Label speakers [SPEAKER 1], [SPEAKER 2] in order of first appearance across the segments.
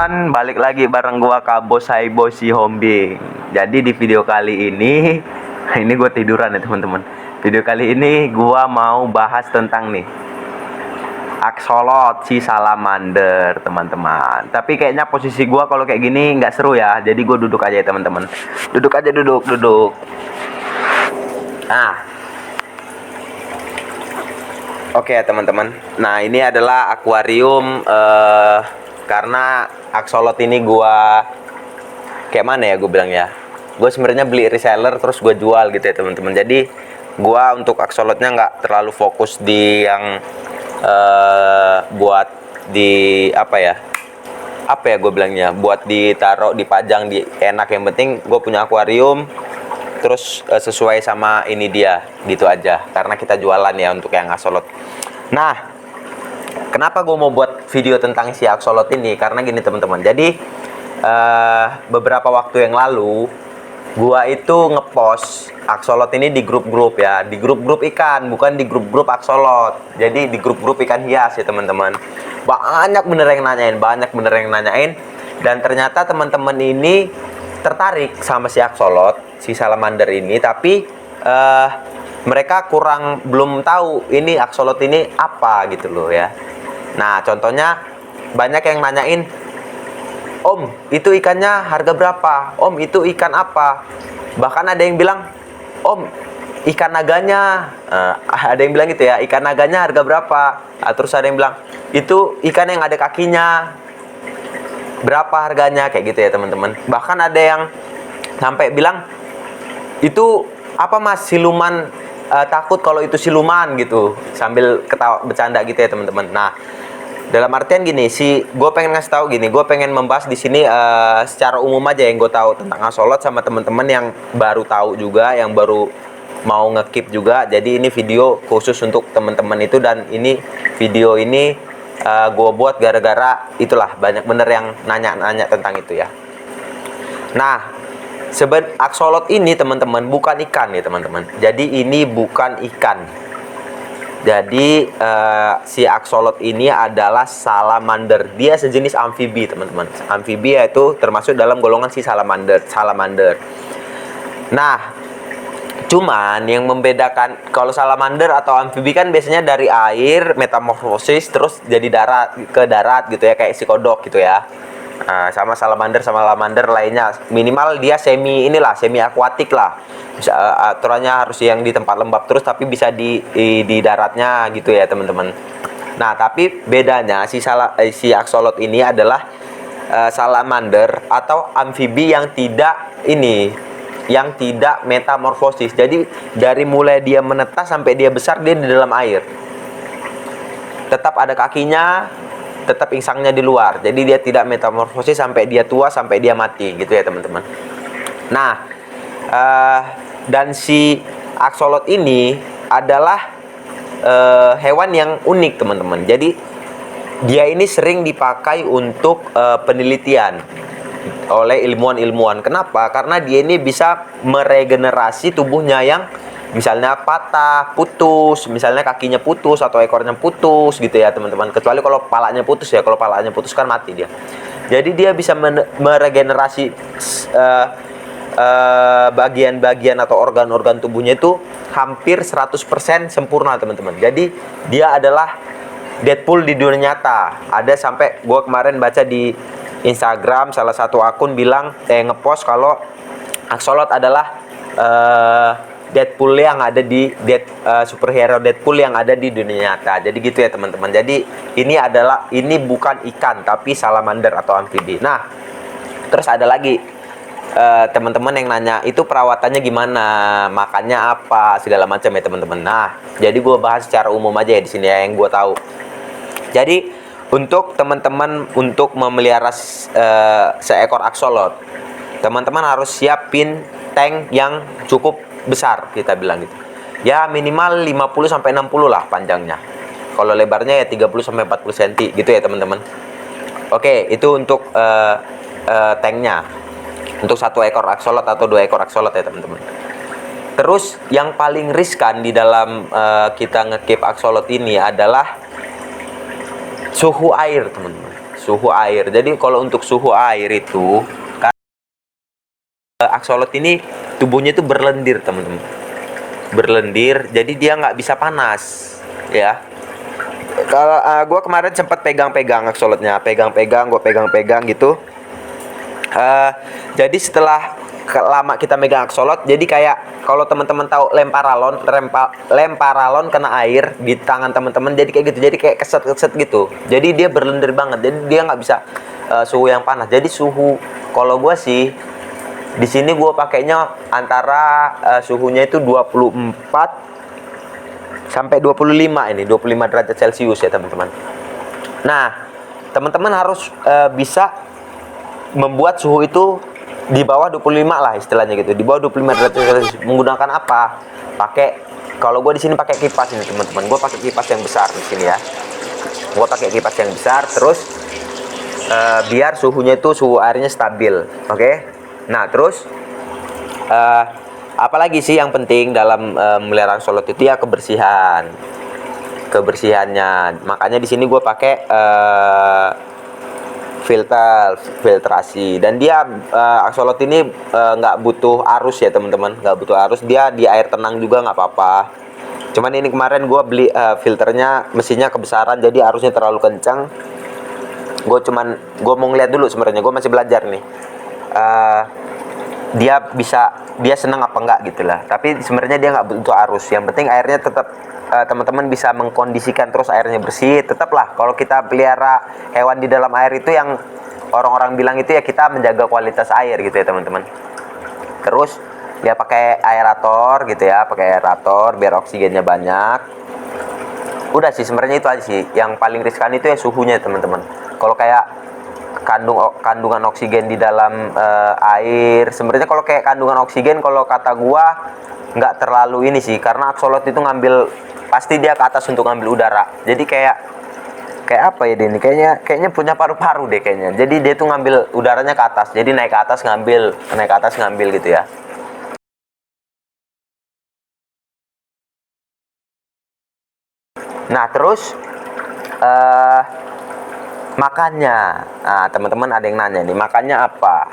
[SPEAKER 1] teman-teman, balik lagi bareng gua Kabo Saibo si Hombing. Jadi di video kali ini ini gua tiduran ya teman-teman. Video kali ini gua mau bahas tentang nih Axolot si salamander, teman-teman. Tapi kayaknya posisi gua kalau kayak gini nggak seru ya. Jadi gua duduk aja ya teman-teman. Duduk aja, duduk. Nah, oke ya teman-teman. Nah, ini adalah akuarium karena axolot ini gua kayak mana ya gue bilang ya. Gue sebenarnya beli reseller terus gue jual gitu ya teman-teman. Jadi gua untuk axolotnya nggak terlalu fokus di yang buat di apa ya gue bilangnya, buat ditaruh dipajang di enak. Yang penting gue punya akuarium terus sesuai sama ini dia gitu aja, karena kita jualan ya untuk yang axolot. Nah, kenapa gue mau buat video tentang si axolot ini? Karena gini teman-teman. Jadi beberapa waktu yang lalu gua itu ngepost axolot ini di grup-grup ya, di grup-grup ikan, bukan di grup-grup axolot. Jadi di grup-grup ikan hias ya teman-teman. Banyak bener yang nanyain, dan ternyata teman-teman ini tertarik sama si axolot, si salamander ini, tapi mereka belum tahu ini axolot ini apa gitu loh ya. Nah, contohnya banyak yang nanyain, "Om, itu ikannya harga berapa? Om, itu ikan apa?" Bahkan ada yang bilang, "Om, ikan naganya," ada yang bilang gitu ya, "ikan naganya harga berapa?" Terus ada yang bilang, "Itu ikan yang ada kakinya, berapa harganya?" Kayak gitu ya teman-teman. Bahkan ada yang sampai bilang, "Itu apa mas, siluman? Takut kalau itu siluman," gitu, sambil ketawa bercanda gitu ya teman-teman. Nah, dalam artian gini, gue pengen ngasih tahu gini, gue pengen membahas di sini secara umum aja yang gue tahu tentang axolot sama teman-teman yang baru tahu juga, yang baru mau ngekip juga. Jadi ini video khusus untuk teman-teman itu, dan ini video ini gue buat gara-gara itulah banyak bener yang nanya-nanya tentang itu ya. Nah, axolot ini teman-teman bukan ikan ya teman-teman. Jadi ini bukan ikan. Jadi si axolot ini adalah salamander. Dia sejenis amfibi teman-teman. Amfibi yaitu termasuk dalam golongan si salamander. Nah, cuman yang membedakan, kalau salamander atau amfibi kan biasanya dari air metamorfosis terus jadi darat gitu ya, kayak si kodok gitu ya. Sama salamander lainnya, minimal dia semi akuatik lah. Bisa, aturannya harus yang di tempat lembab terus, tapi bisa di daratnya gitu ya teman-teman. Nah, tapi bedanya si axolot ini adalah salamander atau amfibi yang tidak metamorfosis. Jadi dari mulai dia menetas sampai dia besar, dia di dalam air. Tetap ada kakinya, tetap insangnya di luar. Jadi dia tidak metamorfosis sampai dia tua, sampai dia mati gitu ya teman-teman. Nah, dan si axolot ini adalah hewan yang unik teman-teman. Jadi dia ini sering dipakai untuk penelitian oleh ilmuwan-ilmuwan. Kenapa? Karena dia ini bisa meregenerasi tubuhnya yang misalnya patah, putus, misalnya kakinya putus atau ekornya putus gitu ya teman-teman. Kecuali kalau palanya putus ya, kalau palanya putus kan mati dia. Jadi dia bisa meregenerasi bagian-bagian atau organ-organ tubuhnya itu hampir 100% sempurna teman-teman. Jadi dia adalah Deadpool di dunia nyata. Ada sampai gue kemarin baca di Instagram salah satu akun bilang ngepost kalau axolot adalah Deadpool yang ada di superhero Deadpool yang ada di dunia nyata. Jadi gitu ya teman-teman. Jadi ini bukan ikan tapi salamander atau amfibi. Nah, terus ada lagi teman-teman yang nanya, itu perawatannya gimana, makannya apa, segala macam ya teman-teman. Nah, jadi gue bahas secara umum aja ya di sini ya, yang gue tahu. Jadi untuk teman-teman untuk memelihara seekor axolot, teman-teman harus siapin tank yang cukup besar, kita bilang gitu. Ya minimal 50 sampai 60 lah panjangnya. Kalau lebarnya ya 30 sampai 40 cm gitu ya teman-teman. Oke, itu untuk tanknya. Untuk 1 ekor axolot atau 2 ekor axolot ya teman-teman. Terus yang paling riskan di dalam kita nge-keep axolot ini adalah suhu air teman-teman. suhu air. Jadi kalau untuk suhu air itu aksolot ini tubuhnya itu berlendir teman-teman, berlendir, jadi dia nggak bisa panas ya. Kalau gue kemarin sempat pegang-pegang aksolotnya, gue pegang-pegang gitu. Jadi setelah lama kita megang aksolot, jadi kayak kalau teman-teman tahu lemparalon kena air di tangan teman-teman, jadi kayak gitu, jadi kayak keset-keset gitu. Jadi dia berlendir banget, jadi dia nggak bisa suhu yang panas. Jadi suhu kalau gue sih di sini gue pakainya antara suhunya itu 24 sampai 25 ini, 25 derajat Celcius ya teman-teman. Nah, teman-teman harus bisa membuat suhu itu di bawah 25 lah istilahnya gitu. Di bawah 25 derajat Celcius. Menggunakan apa? Pakai, kalau gue di sini pakai kipas ini teman-teman. Gue pakai kipas yang besar di sini ya. Gue pakai kipas yang besar, terus biar suhunya itu, suhu airnya stabil. Oke? Nah, terus apalagi sih yang penting dalam melihara aksolot itu ya kebersihannya. Makanya di sini gue pakai filtrasi, dan dia aksolot ini nggak butuh arus ya teman-teman, nggak butuh arus, dia di air tenang juga nggak apa-apa. Cuman ini kemarin gue beli filternya, mesinnya kebesaran, jadi arusnya terlalu kencang. Gue mau ngeliat dulu, sebenarnya gue masih belajar nih, dia senang apa enggak gitulah. Tapi sebenarnya dia nggak butuh arus, yang penting airnya tetap teman-teman bisa mengkondisikan terus airnya bersih. Tetaplah kalau kita pelihara hewan di dalam air itu, yang orang-orang bilang itu ya kita menjaga kualitas air gitu ya teman-teman. Terus dia pakai aerator gitu ya, pakai aerator biar oksigennya banyak. Udah sih sebenarnya itu aja sih. Yang paling riskan itu ya suhunya teman-teman. Kalau kayak kandungan oksigen di dalam air, sebenarnya kalau kayak kandungan oksigen, kalau kata gua nggak terlalu ini sih, karena aksolot itu pasti dia ke atas untuk ngambil udara. Jadi kayak apa ya dia ini, kayaknya punya paru-paru deh kayaknya. Jadi dia tuh ngambil udaranya ke atas, jadi naik ke atas ngambil gitu ya. Nah terus makannya, nah teman-teman ada yang nanya nih, makannya apa?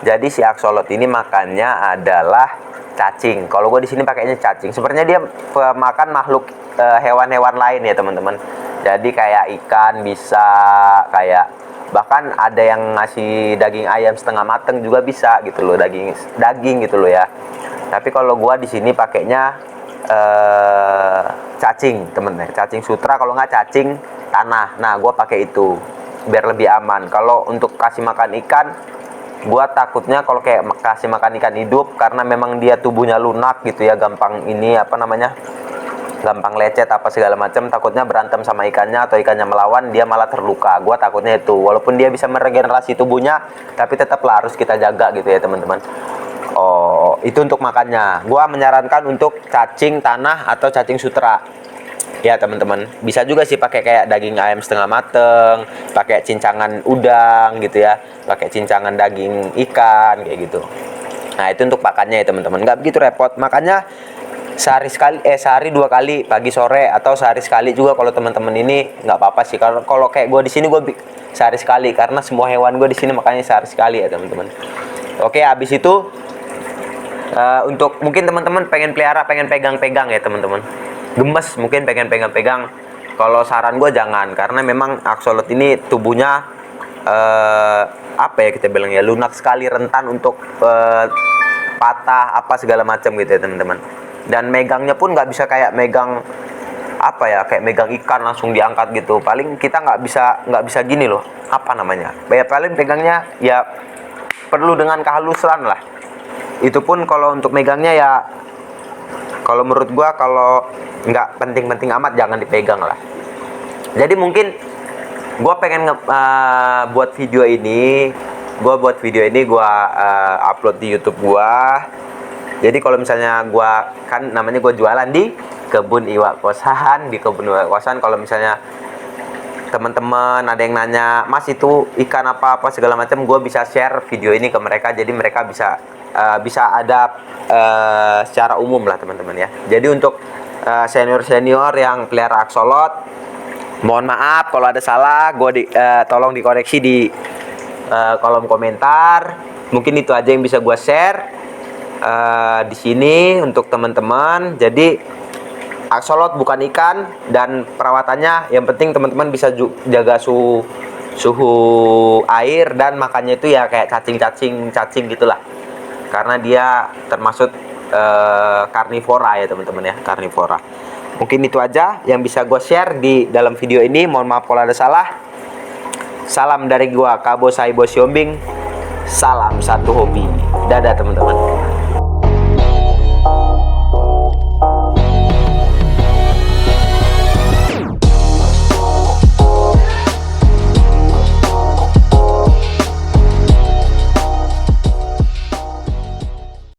[SPEAKER 1] Jadi si aksolot ini makannya adalah cacing. Kalau gue di sini pakainya cacing. Sebenarnya dia makan makhluk hewan-hewan lain ya teman-teman. Jadi kayak ikan bisa, kayak bahkan ada yang ngasih daging ayam setengah mateng juga bisa gitu loh, daging gitu loh ya. Tapi kalau gue di sini pakainya cacing temen-temen, cacing sutra, kalau nggak cacing tanah. Nah gue pakai itu biar lebih aman. Kalau untuk kasih makan ikan, gua takutnya kalau kayak kasih makan ikan hidup, karena memang dia tubuhnya lunak gitu ya, gampang gampang lecet apa segala macam, takutnya berantem sama ikannya atau ikannya melawan, dia malah terluka. Gua takutnya itu, walaupun dia bisa meregenerasi tubuhnya, tapi tetaplah harus kita jaga gitu ya teman-teman. Oh, itu untuk makannya. Gua menyarankan untuk cacing tanah atau cacing sutra. Ya teman-teman, bisa juga sih pakai kayak daging ayam setengah mateng, pakai cincangan udang gitu ya, pakai cincangan daging ikan kayak gitu. Nah itu untuk pakannya ya teman-teman, nggak begitu repot. Makanya sehari 2 kali, pagi sore, atau sehari sekali juga kalau teman-teman ini nggak apa-apa sih. Kalau kayak gue di sini gue sehari sekali, karena semua hewan gue di sini makanya sehari sekali ya teman-teman. Oke, habis itu untuk mungkin teman-teman pengen pelihara, pengen pegang-pegang ya teman-teman, gemes mungkin pengen pegang-pegang, kalau saran gue jangan, karena memang aksolot ini tubuhnya apa ya kita bilang ya, lunak sekali, rentan untuk patah apa segala macam gitu ya teman-teman. Dan megangnya pun nggak bisa kayak megang apa ya, kayak megang ikan langsung diangkat gitu. Paling kita nggak bisa gini loh, apa namanya, paling pegangnya ya perlu dengan kehalusan lah. Itu pun kalau untuk megangnya ya, kalau menurut gua kalau nggak penting-penting amat jangan dipegang lah. Jadi mungkin gua pengen buat video ini, gua upload di YouTube gua. Jadi kalau misalnya gua, kan namanya gua jualan di kebun iwak kosan, kalau misalnya teman-teman ada yang nanya, Mas itu ikan apa segala macam, gue bisa share video ini ke mereka, jadi mereka bisa ada secara umum lah teman-teman ya. Jadi untuk senior yang pelihara aksolot, Mohon maaf kalau ada salah, tolong dikoreksi di kolom komentar. Mungkin itu aja yang bisa gue share di sini untuk teman-teman. Jadi axolot bukan ikan, dan perawatannya yang penting teman-teman bisa jaga suhu air, dan makannya itu ya kayak cacing gitulah. Karena dia termasuk karnivora ya teman-teman ya, karnivora. Mungkin itu aja yang bisa gue share di dalam video ini. Mohon maaf kalau ada salah. Salam dari gua, Kabo Saibo Siombing. Salam satu hobi. Dadah teman-teman.